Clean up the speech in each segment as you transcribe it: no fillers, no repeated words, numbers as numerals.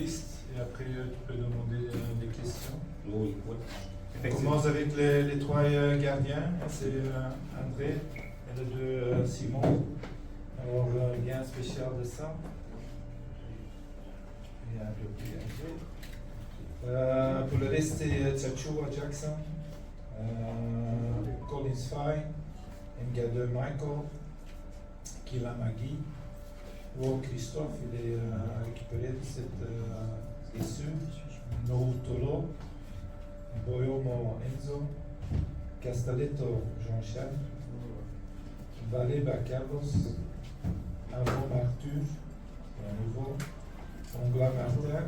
liste et après tu peux demander des questions. Oui. On commence avec les trois gardiens. C'est André et les deux Simon. Alors, il y a un spécial de ça. Il y a un peu plus André. Pour le reste, c'est Tchachua Jackson, Collins Fay, Ngade Michael, Kila Magui. Christophe, il est récupéré de cette issue. No Tolo, Boyomo Enzo, Castelletto Jean-Charles, Valeba Carlos, Avon Arthur, un nouveau, Ongla Martin,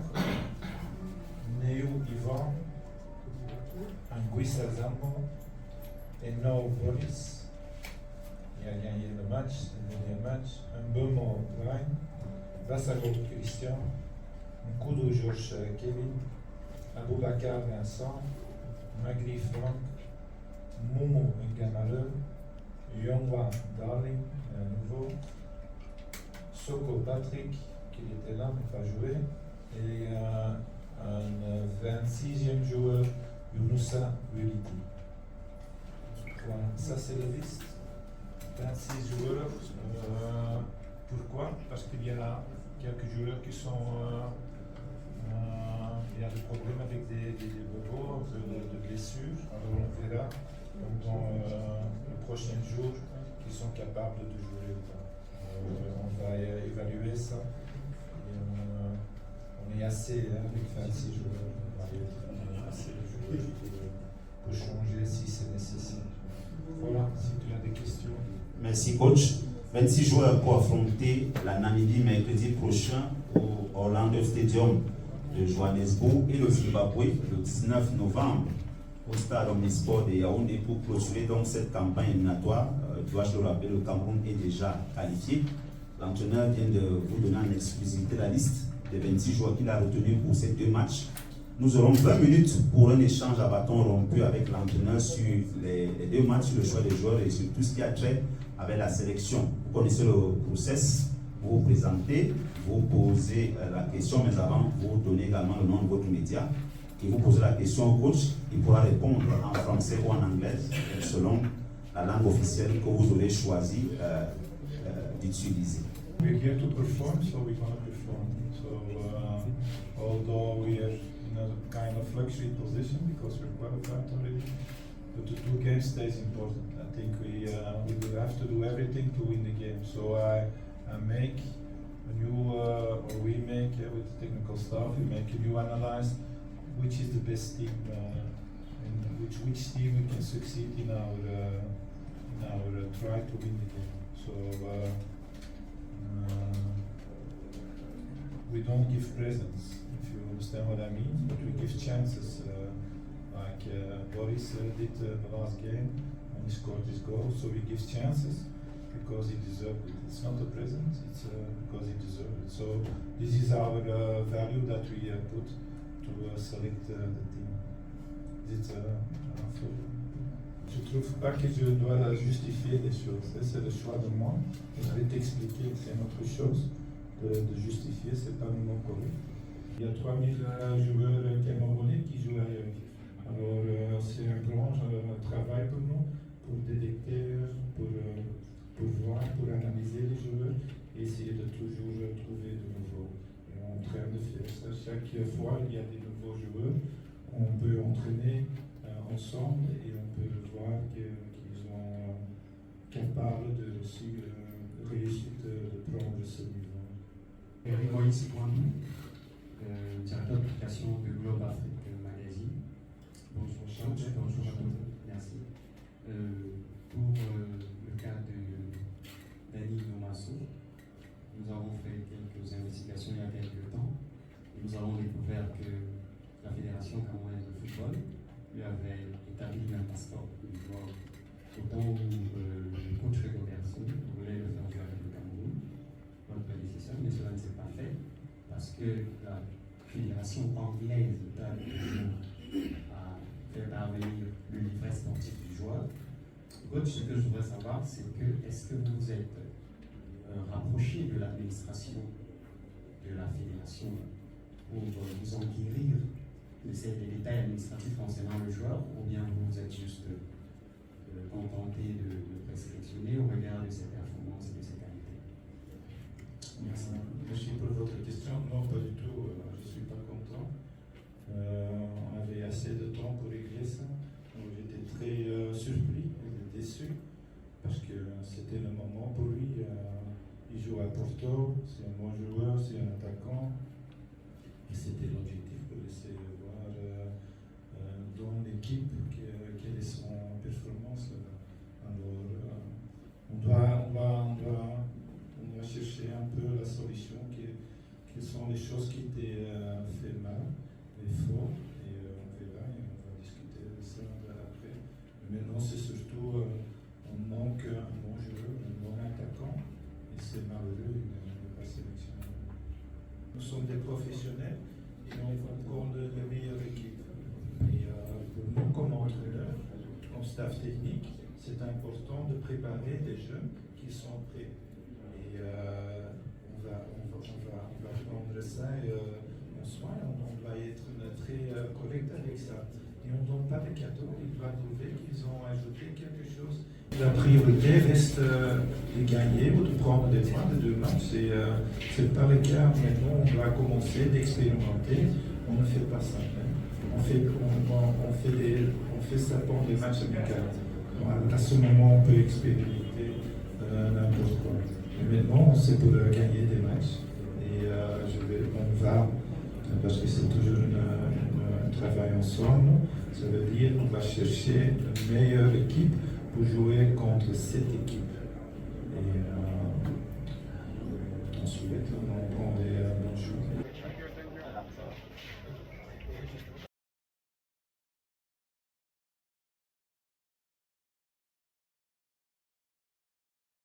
Neu Ivan, Anguissa Zambo et No Boris. Il a gagné le match, le dernier match. Mbemo Brian, Vassalo Christian, Nkudo Georges Kevin, Aboubakar Vincent, Magri Franck, Momo Ngamaleu, Yongwa Darling, un nouveau, Soko Patrick, qui était là mais pas joué, et un 26e joueur, Younoussa Welidi. Voilà, ça c'est la liste. 26 joueurs. Pourquoi? Parce qu'il y a quelques joueurs qui sont. Il y a des problèmes avec des bobos, de blessures. Alors on verra dans le prochain jour qu'ils sont capables de jouer ou pas. On va évaluer ça. Et, on est assez avec 26 joueurs. On a assez de joueurs pour changer si c'est nécessaire. Voilà, si tu as des questions. Merci coach. 26 joueurs pour affronter la Namibie mercredi prochain au Orlando Stadium de Johannesburg et le Zimbabwe le 19 novembre au stade Omnisport de Yaoundé pour clôturer donc cette campagne éliminatoire. Dois-je le rappeler, le Cameroun est déjà qualifié. L'entraîneur vient de vous donner en exclusivité la liste des 26 joueurs qu'il a retenus pour ces deux matchs. Nous aurons 20 minutes pour un échange à bâton rompu avec l'entraîneur sur les deux matchs, sur le choix des joueurs et sur tout ce qui a trait avec la sélection. Vous connaissez le process, vous vous présentez, vous posez la question, mais avant, vous donnez également le nom de votre média et vous posez la question au coach. Il pourra répondre en français ou en anglais selon la langue officielle que vous aurez choisi d'utiliser. We're here to perform, so we're going to perform. So, although we are in a kind of luxury position because we're qualified already, but the two games stays important. I think we will have to do everything to win the game. So I make a new, or we make with the technical staff, we make a new analysis, which is the best team, and which team we can succeed in our try to win the game. So. We don't give presents, if you understand what I mean, but we give chances, like Boris did the last game when he scored his goal, so he gives chances because he deserved it. It's not a present, it's because he deserved it. So this is our value that we put to select the team. Je trouve pas que je dois justifier des choses, c'est le choix de moi. Je vais t'expliquer que c'est une autre chose. De justifier, c'est pas le mot correct. Il y a 3000 joueurs camerounais qui jouent ailleurs. Alors c'est un grand travail pour nous, pour détecter, pour voir, pour analyser les joueurs et essayer de toujours trouver de nouveaux. Et on est en train de faire ça. Chaque fois, il y a des nouveaux joueurs. On peut entraîner ensemble et on peut voir qu'ils sont capables de aussi réussir de prendre ce niveau. Moïse Poindou, directeur d'application de Globe Afrique Magazine. Bonjour coach, bonjour à tous, merci. Pour le cas de Dani Nomasso, nous avons fait quelques investigations il y a quelques temps et nous avons découvert que la Fédération camerounaise de football lui avait établi un passeport pour jouer au temps où le coach Regoversi voulait le faire jouer avec le Cameroun, notre prédécesseur, mais cela ne s'est pas fait parce que la Fédération anglaise a fait parvenir le livret sportif du joueur. Coach, ce que je voudrais savoir, c'est que est-ce que vous vous êtes rapproché de l'administration de la Fédération pour vous enquérir des détails administratifs concernant le joueur, ou bien vous êtes juste contenté de présélectionner au regard de ses performances et de ses qualités? Merci. Merci pour votre question. Non, pas du tout. Je ne suis pas content. On avait assez de temps pour régler ça. J'étais très surpris et déçu parce que c'était le moment pour lui. Il joue à Porto, c'est un bon joueur, c'est un attaquant. Et c'était l'objectif pour essayer de voir dans l'équipe quelle est son performance. Alors, on doit chercher un peu la solution, quelles sont les choses qui étaient fait mal, les faux, et on verra et on va discuter de ça après. Mais maintenant, c'est surtout, on manque un bon joueur, un bon attaquant, et c'est malheureux de ne pas sélectionner. Nous sommes des professionnels et on va prendre la meilleure équipe. Et pour nous, comme entraîneurs, comme staff technique, c'est important de préparer des jeunes qui sont prêts. Et on va prendre ça en soin, on va être très correct avec ça. Et on ne donne pas de cadeaux, ils doivent trouver qu'ils ont ajouté quelque chose. La priorité reste de gagner ou de prendre des points de 2 matchs. C'est pas le cas. Maintenant, on doit commencer d'expérimenter. On ne fait pas ça. On fait ça pour des matchs amicaux. À ce moment, on peut expérimenter n'importe quoi. Mais maintenant, c'est pour gagner des matchs. Et on va, parce que c'est toujours un travail ensemble, ça veut dire qu'on va chercher une meilleure équipe pour jouer contre cette équipe. Et